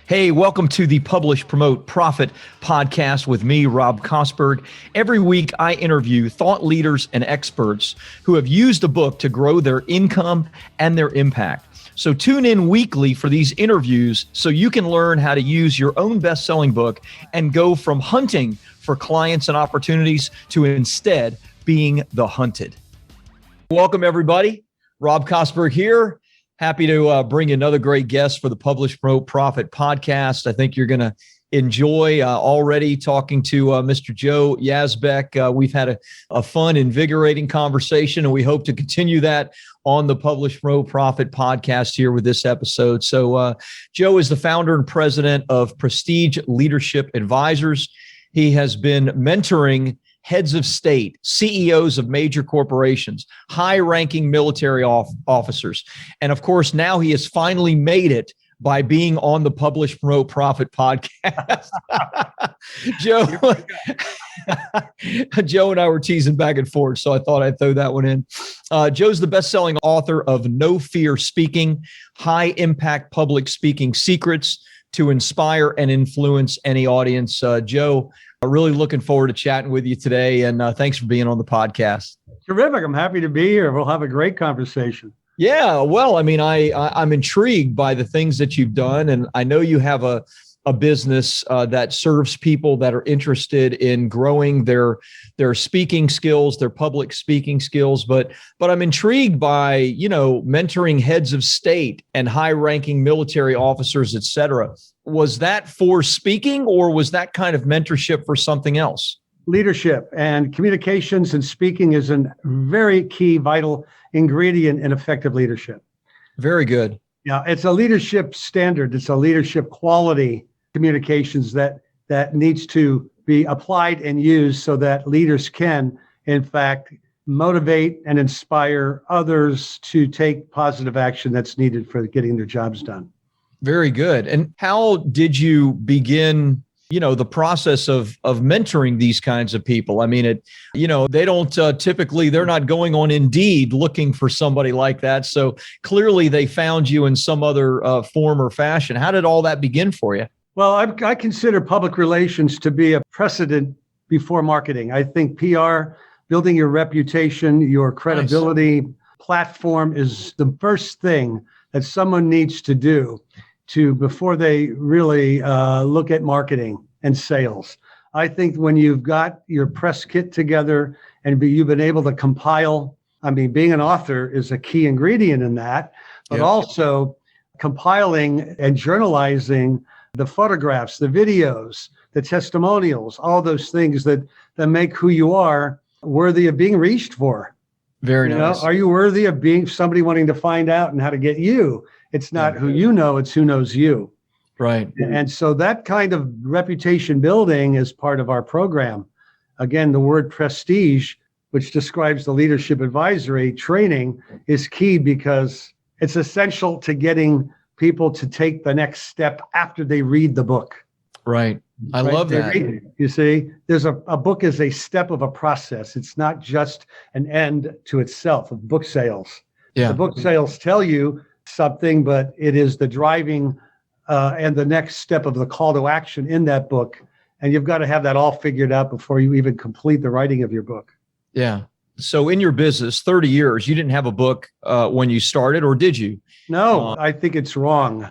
Hey, welcome to the Publish, Promote, Profit podcast with me, Rob Kosberg. Every week, I interview thought leaders and experts who have used a book to grow their income and their impact. So tune in weekly for these interviews so you can learn how to use your own best-selling book and go from hunting for clients and opportunities to instead being the hunted. Welcome, everybody. Rob Kosberg here. Happy to bring another great guest for the Publish, Promote, Profit podcast. I think you're going to enjoy already talking to Mr. Joe Yazbeck. We've had a fun, invigorating conversation, and we hope to continue that on the Publish, Promote, Profit podcast here with this episode. So Joe is the founder and president of Prestige Leadership Advisors. He has been mentoring heads of state, CEOs of major corporations, high-ranking military officers. And of course, now he has finally made it by being on the Publish, Promote, Profit podcast. Joe and I were teasing back and forth, so I thought I'd throw that one in. Joe's the best-selling author of No Fear Speaking, High-Impact Public Speaking Secrets to Inspire and Influence Any Audience. Joe, really looking forward to chatting with you today, and thanks for being on the podcast. Terrific. I'm happy to be here. We'll have a great conversation. Yeah, well, I mean, I'm intrigued by the things that you've done, and I know you have a business that serves people that are interested in growing their speaking skills, their public speaking skills. But I'm intrigued by, mentoring heads of state and high-ranking military officers, et cetera. Was that for speaking, or was that kind of mentorship for something else? Leadership and communications and speaking is a very key, vital ingredient in effective leadership. Very good. Yeah, it's a leadership standard. It's a leadership quality communications that needs to be applied and used so that leaders can, in fact, motivate and inspire others to take positive action that's needed for getting their jobs done. Very good. And how did you begin, the process of mentoring these kinds of people? I mean, they don't typically, they're not going on Indeed looking for somebody like that. So clearly they found you in some other form or fashion. How did all that begin for you? Well, I consider public relations to be a precedent before marketing. I think PR, building your reputation, your credibility platform is the first thing that someone needs to do before they really look at marketing and sales. I think when you've got your press kit together and you've been able to compile, being an author is a key ingredient in that, but also compiling and journalizing the photographs, the videos, the testimonials, all those things that make who you are worthy of being reached for. Very nice. Are you worthy of being somebody wanting to find out and how to get you? It's not who you know, it's who knows you. Right. And so that kind of reputation building is part of our program. Again, the word prestige, which describes the leadership advisory training, is key because it's essential to getting people to take the next step after they read the book. Right. I love that. You see, there's a book is a step of a process. It's not just an end to itself of book sales. Yeah. The book sales tell you something, but it is the driving and the next step of the call to action in that book. And you've got to have that all figured out before you even complete the writing of your book. Yeah. So in your business, 30 years, you didn't have a book when you started, or did you? No, I think it's wrong.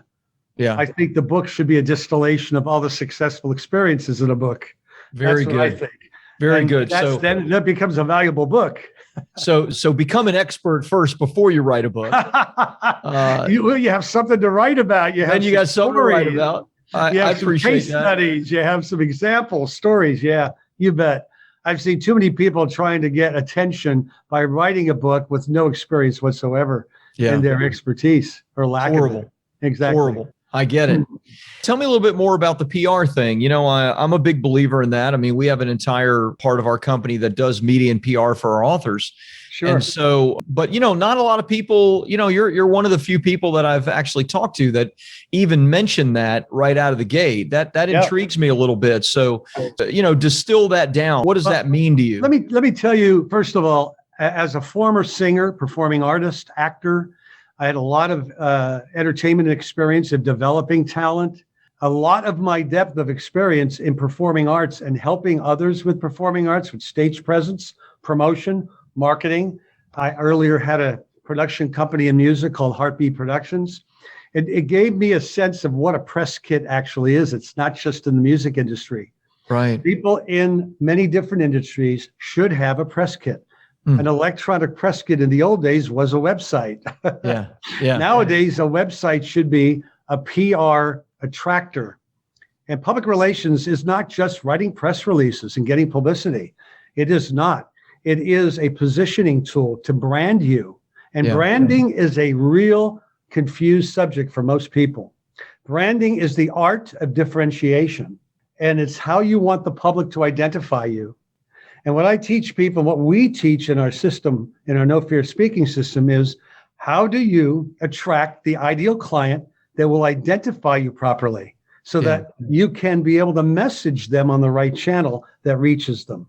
Yeah. I think the book should be a distillation of all the successful experiences in a book. Very That's good. what I think. Very good. So then that becomes a valuable book. So become an expert first before you write a book. You have something to write about. You got something to write about. You have some case studies. You have some examples, stories. Yeah, you bet. I've seen too many people trying to get attention by writing a book with no experience whatsoever in their expertise or lack of it. Exactly. Horrible. I get it. Tell me a little bit more about the PR thing. I'm a big believer in that. I mean, we have an entire part of our company that does media and PR for our authors. Sure. And so, but not a lot of people, you're one of the few people that I've actually talked to that even mentioned that right out of the gate. That intrigues me a little bit. So, distill that down. What does that mean to you? Let me tell you, first of all, as a former singer, performing artist, actor, I had a lot of entertainment experience of developing talent. a lot of my depth of experience in performing arts and helping others with performing arts, with stage presence, promotion, marketing. I earlier had a production company in music called Heartbeat Productions. It gave me a sense of what a press kit actually is. It's not just in the music industry. Right. People in many different industries should have a press kit. An electronic press kit in the old days was a website. Yeah. Yeah. Nowadays, a website should be a PR attractor. And public relations is not just writing press releases and getting publicity. It is not. It is a positioning tool to brand you. And branding is a real confused subject for most people. Branding is the art of differentiation, and it's how you want the public to identify you. And what I teach people, what we teach in our system, in our No Fear Speaking system, is how do you attract the ideal client that will identify you properly so that you can be able to message them on the right channel that reaches them.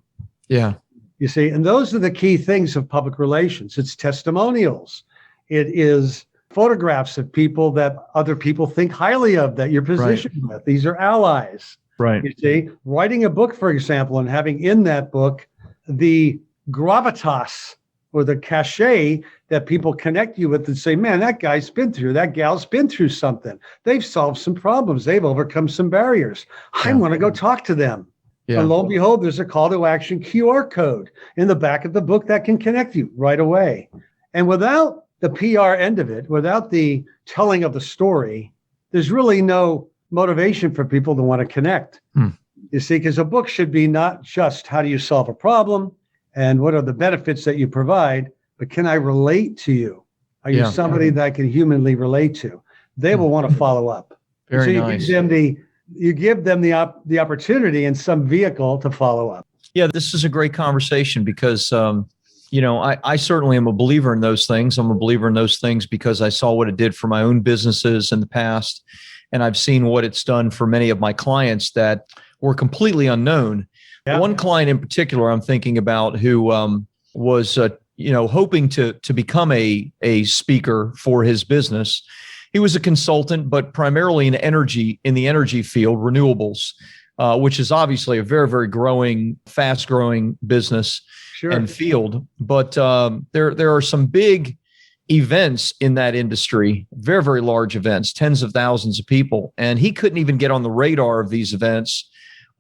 Yeah. You see, and those are the key things of public relations. It's testimonials. It is photographs of people that other people think highly of, that you're positioned with. These are allies. Right. You see, writing a book, for example, and having in that book the gravitas or the cachet that people connect you with and say, man, that guy's been through, that gal's been through something. They've solved some problems. They've overcome some barriers. I want to go talk to them. Yeah. And lo and behold, there's a call to action QR code in the back of the book that can connect you right away. And without the PR end of it, without the telling of the story, there's really no motivation for people to want to connect. You see, because a book should be not just how do you solve a problem and what are the benefits that you provide, but can I relate to you? Are you somebody that I can humanly relate to? They will want to follow up. Very so nice. You give them the opportunity in some vehicle to follow up. Yeah, this is a great conversation because I certainly am a believer in those things. I'm a believer in those things because I saw what it did for my own businesses in the past. And I've seen what it's done for many of my clients that were completely unknown. Yeah. One client in particular I'm thinking about who was hoping to become a speaker for his business. He was a consultant, but primarily in the energy field, renewables, which is obviously a very, very fast growing business and field. But there are some big events in that industry, very, very large events, tens of thousands of people. And he couldn't even get on the radar of these events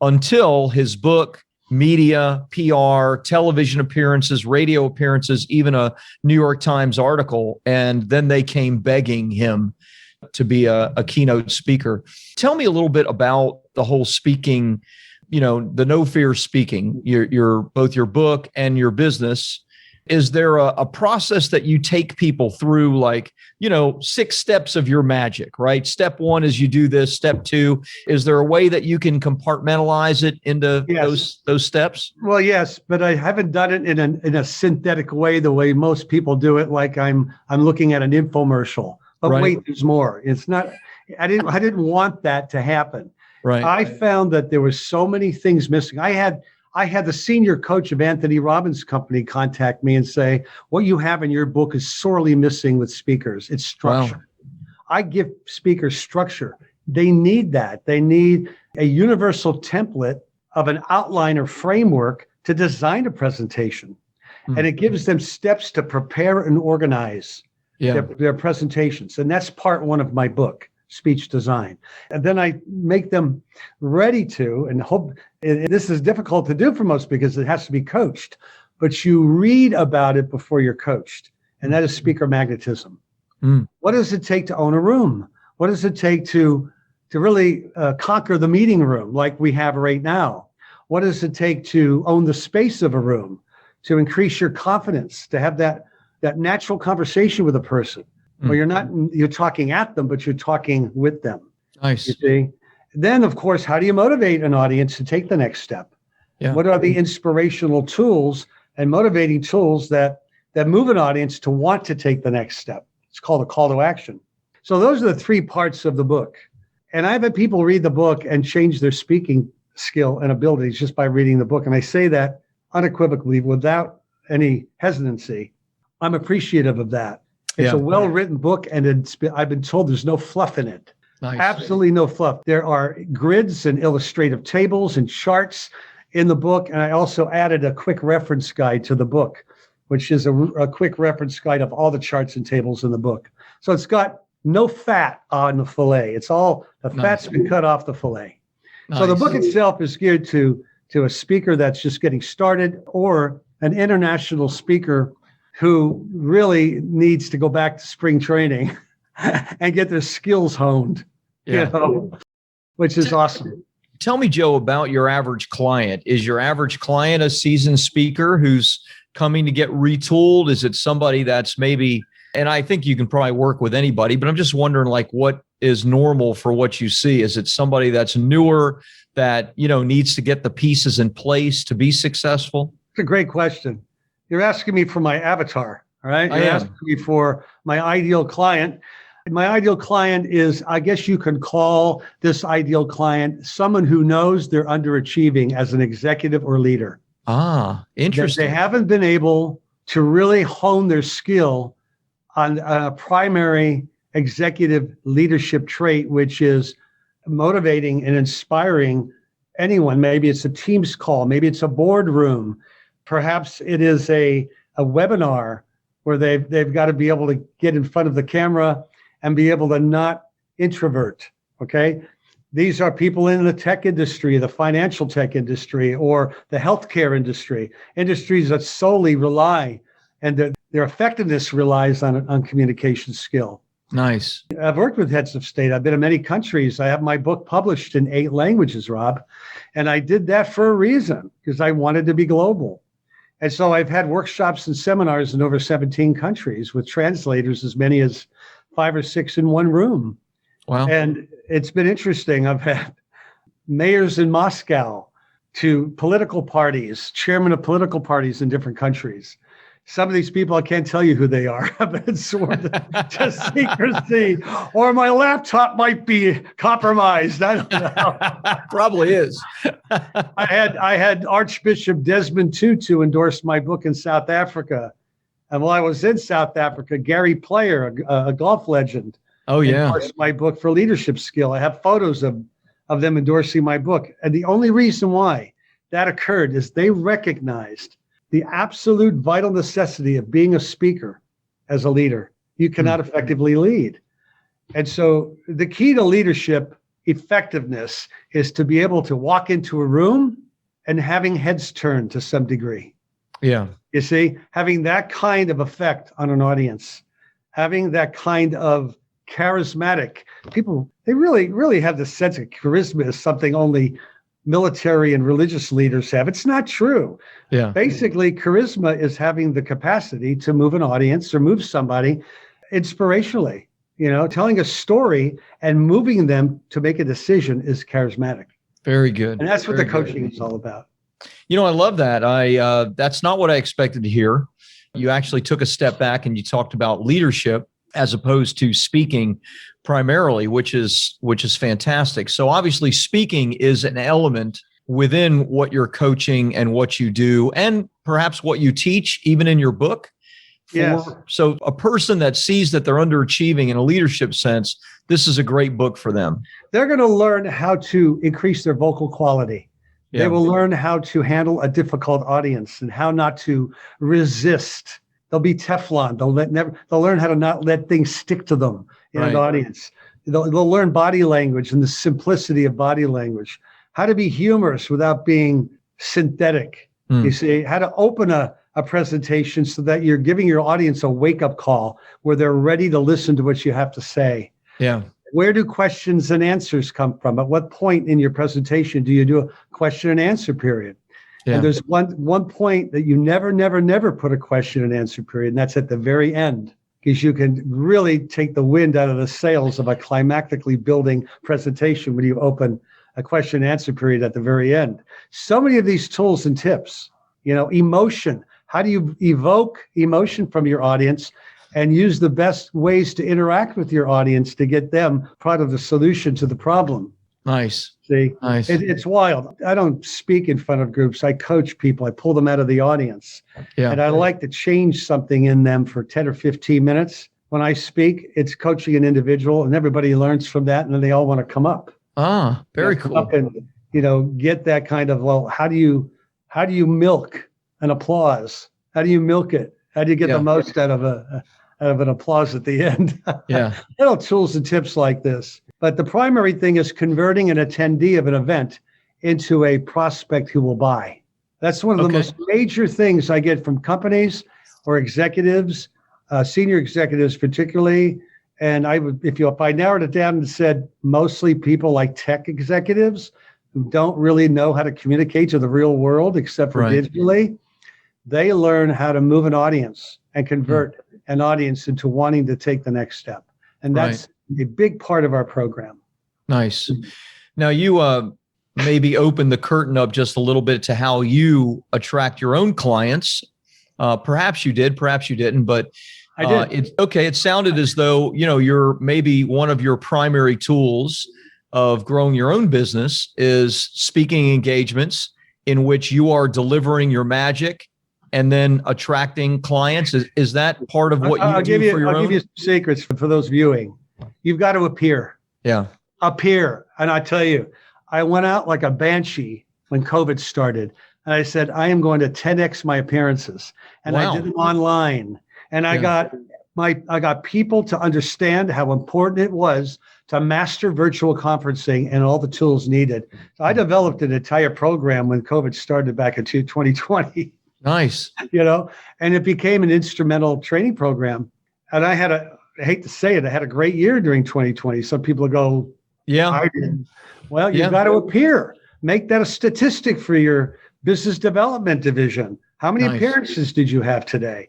until his book, media, PR, television appearances, radio appearances, even a New York Times article. And then they came begging him to be a keynote speaker. Tell me a little bit about the whole speaking, the No Fear Speaking, your both your book and your business. Is there a process that you take people through, like, 6 steps of your magic, right? Step 1 is you do this. Step 2, is there a way that you can compartmentalize it into those steps? Well, yes, but I haven't done it in a synthetic way, the way most people do it. Like I'm looking at an infomercial, but wait, there's more. It's not, I didn't want that to happen. Right. I found that there were so many things missing. I had the senior coach of Anthony Robbins' company contact me and say, what you have in your book is sorely missing with speakers. It's structure. Wow. I give speakers structure. They need that. They need a universal template of an outline or framework to design a presentation. And it gives them steps to prepare and organize their presentations. And that's part 1 of my book, Speech Design. And then I make them ready to, and hope, and this is difficult to do for most because it has to be coached, but you read about it before you're coached. And that is speaker magnetism. What does it take to own a room? What does it take to really conquer the meeting room like we have right now? What does it take to own the space of a room, to increase your confidence, to have that natural conversation with a person? Well, you're talking at them, but you're talking with them. Nice. You see? Then, of course, how do you motivate an audience to take the next step? Yeah. What are the inspirational tools and motivating tools that move an audience to want to take the next step? It's called a call to action. So those are the 3 parts of the book. And I've had people read the book and change their speaking skill and abilities just by reading the book. And I say that unequivocally, without any hesitancy. I'm appreciative of that. It's a well-written book, and I've been told there's no fluff in it. Nice. Absolutely no fluff. There are grids and illustrative tables and charts in the book. And I also added a quick reference guide to the book, which is a quick reference guide of all the charts and tables in the book. So it's got no fat on the fillet. It's all, the fat's been cut off the fillet. Nice. So the book itself is geared to a speaker that's just getting started, or an international speaker who really needs to go back to spring training and get their skills honed, which is awesome. Tell me, Joe, about your average client. Is your average client a seasoned speaker who's coming to get retooled? Is it somebody that's maybe, and I think you can probably work with anybody, but I'm just wondering, like, what is normal for what you see? Is it somebody that's newer that, needs to get the pieces in place to be successful? It's a great question. You're asking me for my avatar, all right? You're asking me for my ideal client. My ideal client is, I guess you can call this ideal client someone who knows they're underachieving as an executive or leader. Ah, interesting. They haven't been able to really hone their skill on a primary executive leadership trait, which is motivating and inspiring anyone. Maybe it's a Teams call, maybe it's a boardroom, perhaps it is a webinar where they've got to be able to get in front of the camera and be able to not introvert. Okay. These are people in the tech industry, the financial tech industry, or the healthcare industry, industries that solely rely, and their effectiveness relies on communication skill. Nice. I've worked with heads of state. I've been in many countries. I have my book published in 8 languages, Rob. And I did that for a reason, because I wanted to be global. And so I've had workshops and seminars in over 17 countries with translators, as many as 5 or 6 in one room. Wow. And it's been interesting. I've had mayors in Moscow to political parties, chairmen of political parties in different countries. Some of these people, I can't tell you who they are. I've been sworn to secrecy, or my laptop might be compromised. I don't know. Probably is. I had Archbishop Desmond Tutu endorse my book in South Africa. And while I was in South Africa, Gary Player, a golf legend, endorsed my book for leadership skill. I have photos of them endorsing my book. And the only reason why that occurred is they recognized the absolute vital necessity of being a speaker as a leader. You cannot effectively lead. And so the key to leadership effectiveness is to be able to walk into a room and having heads turned to some degree. Yeah. You see, having that kind of effect on an audience, having that kind of charismatic people, they really, really have the sense of charisma as something only military and religious leaders have. It's not true. Yeah. Basically, charisma is having the capacity to move an audience or move somebody inspirationally. Telling a story and moving them to make a decision is charismatic. Very good. And that's what the coaching is all about. I love that. That's not what I expected to hear. You actually took a step back and you talked about leadership as opposed to speaking primarily, which is fantastic. So obviously speaking is an element within what you're coaching and what you do, and perhaps what you teach, even in your book. Yes. So a person that sees that they're underachieving in a leadership sense, this is a great book for them. They're going to learn how to increase their vocal quality. Yeah. They will learn how to handle a difficult audience and how not to resist. They'll be Teflon. They'll learn how to not let things stick to them in an audience. They'll learn body language and the simplicity of body language, how to be humorous without being synthetic. You see, how to open a presentation so that you're giving your audience a wake-up call where they're ready to listen to what you have to say. Yeah. Where do questions and answers come from? At what point in your presentation do you do a question and answer period? Yeah. And there's one point that you never put a question and answer period, and that's at the very end, because you can really take the wind out of the sails of a climactically building presentation when you open a question and answer period at the very end. So many of these tools and tips, emotion. How do you evoke emotion from your audience and use the best ways to interact with your audience to get them part of the solution to the problem? Nice. See, nice. It's wild. I don't speak in front of groups. I coach people. I pull them out of the audience. Yeah. And I like to change something in them for 10 or 15 minutes. when I speak, it's coaching an individual, and everybody learns from that, and then they all want to come up. Ah, very Come cool. up and get that kind of, well, how do you milk an applause? How do you milk it? How do you get the most out of an applause at the end? Yeah. Little tools and tips like this. But the primary thing is converting an attendee of an event into a prospect who will buy. That's one of the most major things I get from companies or executives, senior executives particularly. And if I narrowed it down and said mostly people like tech executives who don't really know how to communicate to the real world except for digitally, they learn how to move an audience and convert an audience into wanting to take the next step. And that's a big part of our program. Nice. Now you maybe open the curtain up just a little bit to how you attract your own clients. Perhaps you did, perhaps you didn't, but I did. It sounded as though, you're maybe one of your primary tools of growing your own business is speaking engagements in which you are delivering your magic and then attracting clients. Is that part of what you do for your own? I'll give you some secrets for those viewing. You've got to appear. Yeah. Appear. And I tell you, I went out like a banshee when COVID started. And I said, I am going to 10x my appearances. And I did them online. And I got people to understand how important it was to master virtual conferencing and all the tools needed. So I developed an entire program when COVID started back in 2020. Nice. And it became an instrumental training program. And I hate to say it, I had a great year during 2020. Some people go, I didn't. Well, you've got to appear. Make that a statistic for your business development division. How many appearances did you have today?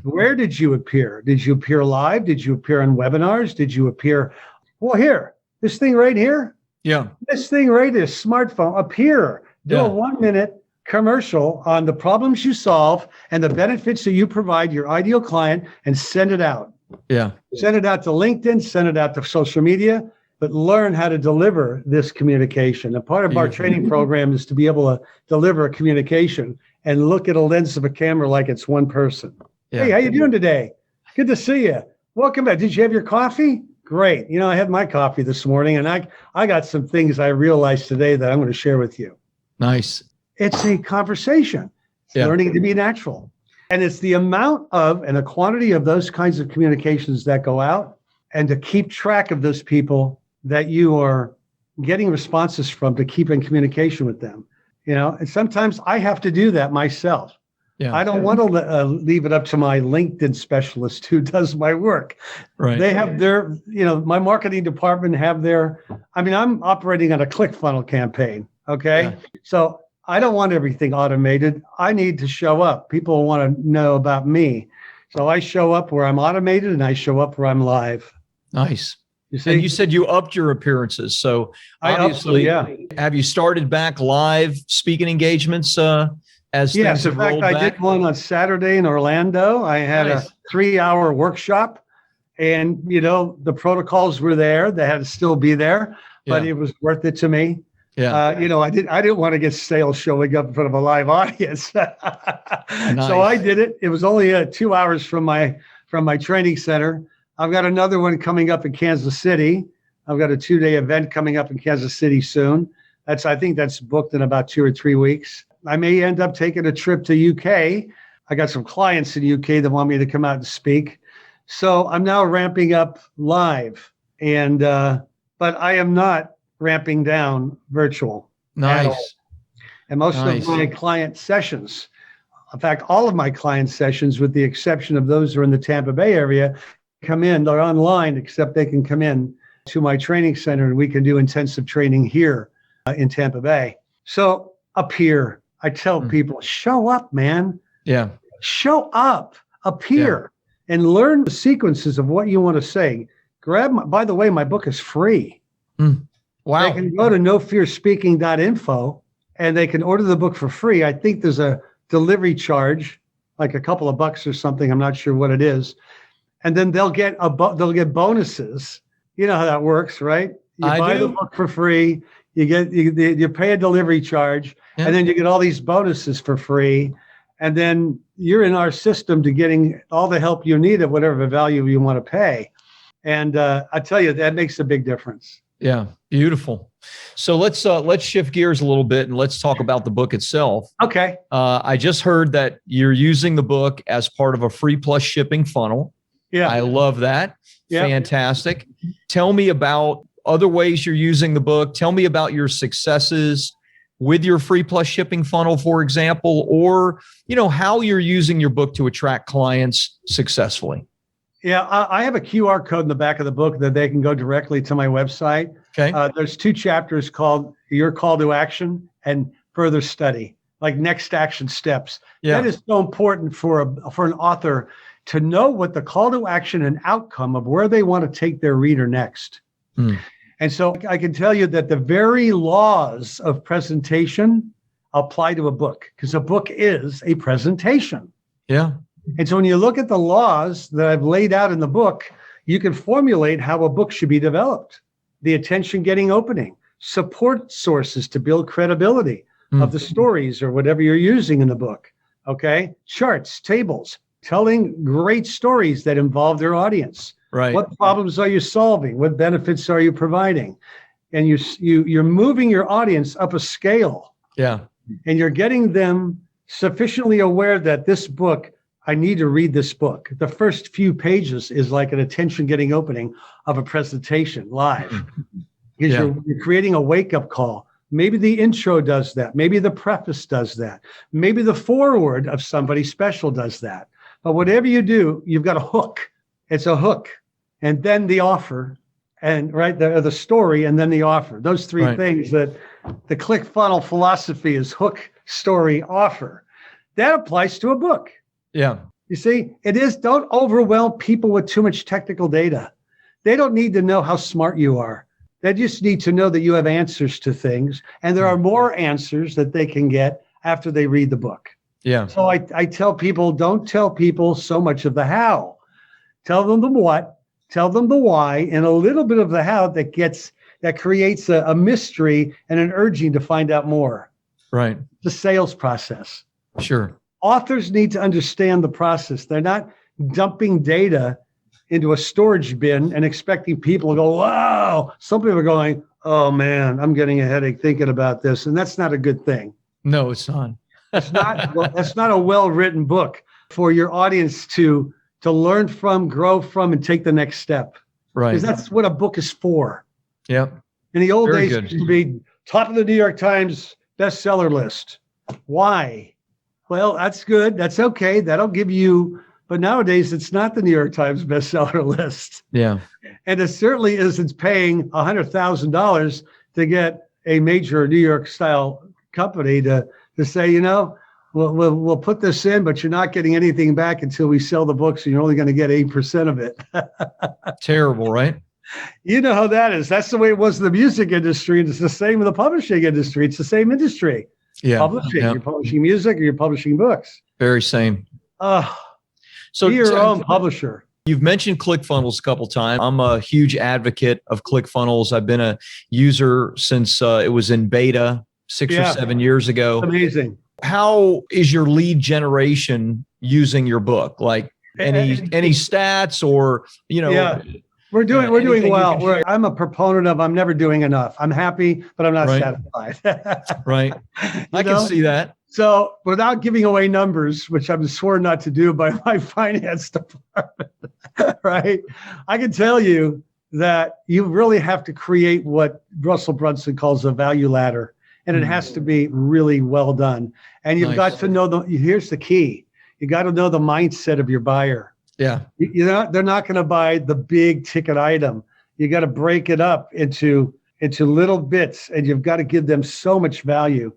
Where did you appear? Did you appear live? Did you appear on webinars? Did you appear? Well, here, this thing right here. Yeah. This thing right here, smartphone, appear. Do a 1-minute commercial on the problems you solve and the benefits that you provide your ideal client and send it out. Yeah. Send it out to LinkedIn, send it out to social media, but learn how to deliver this communication. And part of our training program is to be able to deliver a communication and look at a lens of a camera like it's one person. Yeah. Hey, how you doing today? Good to see you. Welcome back. Did you have your coffee? Great. I had my coffee this morning, and I got some things I realized today that I'm going to share with you. Nice. It's a conversation. It's learning to be natural. And it's the amount of and the quantity of those kinds of communications that go out, and to keep track of those people that you are getting responses from, to keep in communication with them. And sometimes I have to do that myself. Yeah. I don't want to leave it up to my LinkedIn specialist who does my work. Right. They have their, my marketing department have their, I'm operating on a ClickFunnels campaign. Okay. Yeah. So I don't want everything automated. I need to show up. People want to know about me. So I show up where I'm automated and I show up where I'm live. Nice. You see? And you said you upped your appearances. So obviously, have you started back live speaking engagements as things have rolled back? Yes, in fact, I did one on Saturday in Orlando. I had a 3-hour workshop, and, the protocols were there. They had to still be there, but it was worth it to me. Yeah. I didn't want to get stale showing up in front of a live audience. Nice. So I did it. It was only 2 hours from my training center. I've got another one coming up in Kansas City. I've got a 2-day event coming up in Kansas City soon. I think that's booked in about 2 or 3 weeks. I may end up taking a trip to UK. I got some clients in UK that want me to come out and speak. So I'm now ramping up live, and but I am not ramping down virtual. Nice. And most of my client sessions, in fact, all of my client sessions, with the exception of those who are in the Tampa Bay area, they're online, except they can come in to my training center and we can do intensive training here in Tampa Bay. So up here, I tell people, show up, man. Yeah. Show up, appear, and learn the sequences of what you want to say. By the way, my book is free. Wow. They can go to nofearspeaking.info and they can order the book for free. I think there's a delivery charge, like a couple of bucks or something. I'm not sure what it is. And then they'll get bonuses. You know how that works, right? You buy the book for free. You pay a delivery charge, and then you get all these bonuses for free. And then you're in our system to getting all the help you need at whatever value you want to pay. And I tell you, that makes a big difference. Yeah, beautiful. So let's shift gears a little bit and let's talk about the book itself. Okay. I just heard that you're using the book as part of a free plus shipping funnel. Yeah. I love that. Yeah. Fantastic. Tell me about other ways you're using the book. Tell me about your successes with your free plus shipping funnel, for example, or, how you're using your book to attract clients successfully. Yeah, I have a QR code in the back of the book that they can go directly to my website. Okay. There's 2 chapters called Your Call to Action and Further Study, like next action steps. Yeah. That is so important for an author to know what the call to action and outcome of where they want to take their reader next. And so I can tell you that the very laws of presentation apply to a book, because a book is a presentation. Yeah. And so when you look at the laws that I've laid out in the book, you can formulate how a book should be developed. The attention-getting opening, support sources to build credibility of the stories or whatever you're using in the book. Okay? Charts, tables, telling great stories that involve their audience. Right. What problems are you solving? What benefits are you providing? And you're moving your audience up a scale. Yeah. And you're getting them sufficiently aware that this book, I need to read this book. The first few pages is like an attention-getting opening of a presentation live. Because you're creating a wake-up call. Maybe the intro does that. Maybe the preface does that. Maybe the foreword of somebody special does that. But whatever you do, you've got a hook. It's a hook. And then the offer, and the story, and then the offer. Those 3 things that the ClickFunnels philosophy is: hook, story, offer. That applies to a book. Yeah. You see, don't overwhelm people with too much technical data. They don't need to know how smart you are. They just need to know that you have answers to things, and there are more answers that they can get after they read the book. Yeah. So I tell people, don't tell people so much of the how. Tell them the what, tell them the why, and a little bit of the how that creates a mystery and an urging to find out more. Right. The sales process. Sure. Authors need to understand the process. They're not dumping data into a storage bin and expecting people to go, wow. Some people are going, oh man, I'm getting a headache thinking about this. And that's not a good thing. No, it's not. That's not a well-written book for your audience to learn from, grow from, and take the next step. Right. Because that's what a book is for. Yep. In the old days, it used to be top of the New York Times bestseller list. Why? Well, that's good. That's okay. That'll give you, but nowadays it's not the New York Times bestseller list. Yeah. And it certainly isn't paying $100,000 to get a major New York style company to say, we'll put this in, but you're not getting anything back until we sell the books, and you're only going to get 8% of it. Terrible, right? You know how that is. That's the way it was in the music industry. And it's the same in the publishing industry. It's the same industry. Yeah. Publishing. Yeah. You're publishing music or you're publishing books. Very same. So be your own publisher. You've mentioned ClickFunnels a couple times. I'm a huge advocate of ClickFunnels. I've been a user since it was in beta 6 or 7 years ago. Amazing. How is your lead generation using your book? Like any stats or, Yeah. We're doing well. I'm a proponent of, I'm never doing enough. I'm happy, but I'm not satisfied. Right. I can see that. So without giving away numbers, which I'm sworn not to do by my finance department, right? I can tell you that you really have to create what Russell Brunson calls a value ladder. And it has to be really well done. And you've got to know here's the key. You got to know the mindset of your buyer. Yeah. They're not going to buy the big ticket item. You got to break it up into little bits, and you've got to give them so much value.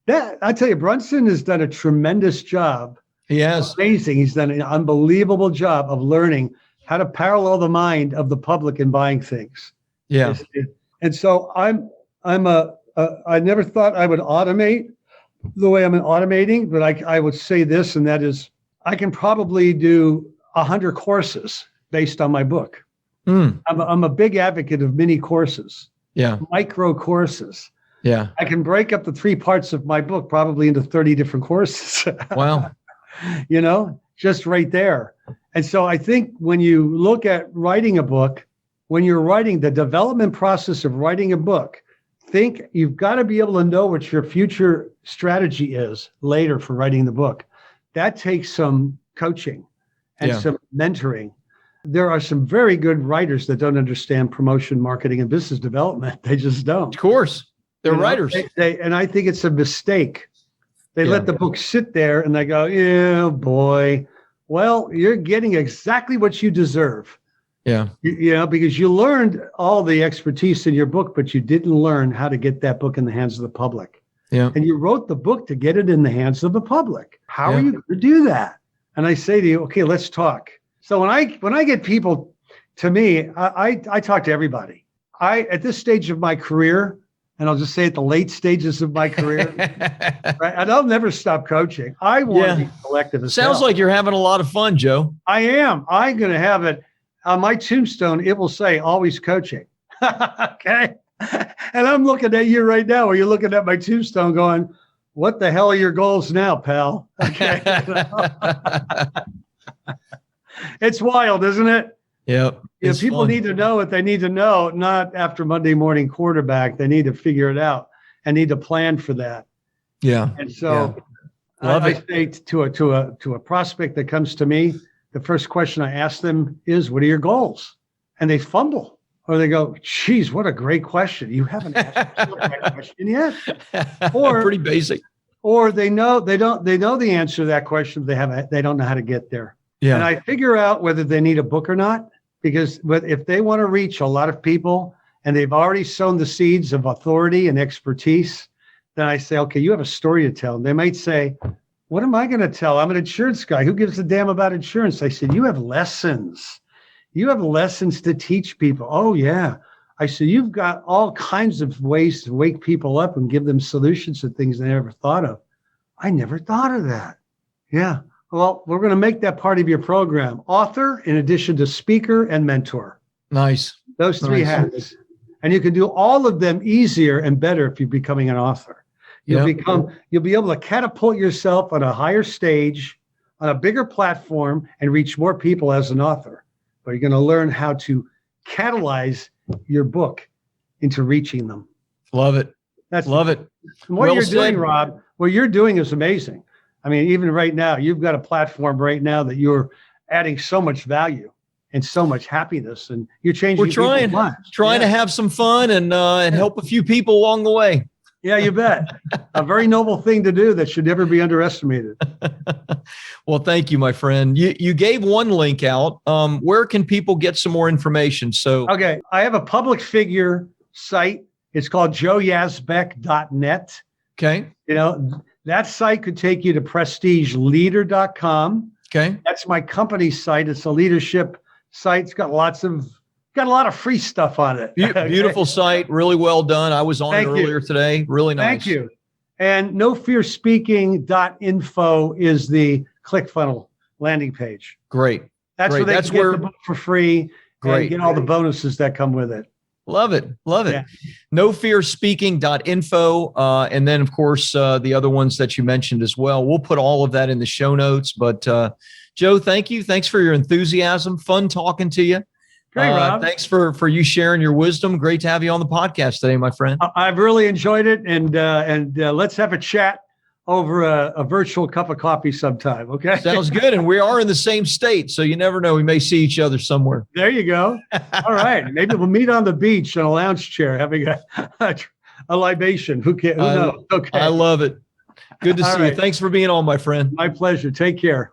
That I tell you, Brunson has done a tremendous job. He has. Amazing. He's done an unbelievable job of learning how to parallel the mind of the public in buying things. Yeah. And so I never thought I would automate the way I'm automating, but I would say this, and that is, I can probably do 100 courses based on my book. I'm a big advocate of mini courses, micro courses. Yeah. I can break up the 3 parts of my book probably into 30 different courses. Wow. just right there. And so I think when you look at writing a book, when you're writing the development process of writing a book, think you've got to be able to know what your future strategy is later for writing the book. That takes some coaching and some mentoring. There are some very good writers that don't understand promotion, marketing, and business development. They just don't. Of course. They're writers. And I think it's a mistake. They let the book sit there and they go, yeah, boy, well, you're getting exactly what you deserve. Yeah. Because you learned all the expertise in your book, but you didn't learn how to get that book in the hands of the public. Yeah. And you wrote the book to get it in the hands of the public. How are you going to do that? And I say to you, okay, let's talk. So when I get people to me, I talk to everybody. At this stage of my career, and I'll just say at the late stages of my career, right, and I'll never stop coaching. I want to be selective as Sounds like you're having a lot of fun, Joe. I am. I'm going to have it on my tombstone. It will say always coaching. Okay. And I'm looking at you right now, where you're looking at my tombstone going, what the hell are your goals now, pal? Okay. It's wild, isn't it? Yep. People need to know what they need to know, not after Monday morning quarterback. They need to figure it out and need to plan for that. Yeah. And so I say to a prospect that comes to me, the first question I ask them is, what are your goals? And they fumble, or they go, geez, what a great question. You haven't asked the right question yet. Or pretty basic. Or they know the answer to that question, but they don't know how to get there. Yeah. And I figure out whether they need a book or not, because if they want to reach a lot of people and they've already sown the seeds of authority and expertise, then I say, okay, you have a story to tell. And they might say, what am I going to tell? I'm an insurance guy. Who gives a damn about insurance? I said, you have lessons. You have lessons to teach people. Oh, yeah. I said, you've got all kinds of ways to wake people up and give them solutions to things they never thought of. I never thought of that. Yeah. Well, we're going to make that part of your program. Author, in addition to speaker and mentor. Nice. Those three hats. And you can do all of them easier and better if you're becoming an author. You'll be able to catapult yourself on a higher stage, on a bigger platform, and reach more people as an author. But you're going to learn how to catalyze your book into reaching them. Love it. Love it. What you're doing, Rob, what you're doing is amazing. I mean, even right now, you've got a platform right now that you're adding so much value and so much happiness, and you're changing. We're trying to have some fun and help a few people along the way. Yeah, you bet. A very noble thing to do that should never be underestimated. Well, thank you, my friend. You gave one link out. Where can people get some more information? Okay, I have a public figure site. It's called joeyazbeck.net. Okay. That site could take you to prestigeleader.com. Okay. That's my company's site. It's a leadership site. It's got a lot of free stuff on it. Beautiful site. Really well done. I was on it earlier today. Really nice. Thank you. And nofearspeaking.info is the ClickFunnels landing page. Great. That's where they can get the book for free. Great. And get all the bonuses that come with it. Love it. Love it. Yeah. Nofearspeaking.info. And then, of course, the other ones that you mentioned as well. We'll put all of that in the show notes. But Joe, thank you. Thanks for your enthusiasm. Fun talking to you. Great, Rob. Thanks for you sharing your wisdom. Great to have you on the podcast today, my friend. I've really enjoyed it. And let's have a chat over a virtual cup of coffee sometime. Okay. Sounds good. And we are in the same state, so you never know. We may see each other somewhere. There you go. All right. Maybe we'll meet on the beach in a lounge chair having a libation. Who knows? Okay. I love it. Good to see you. Thanks for being on, my friend. My pleasure. Take care.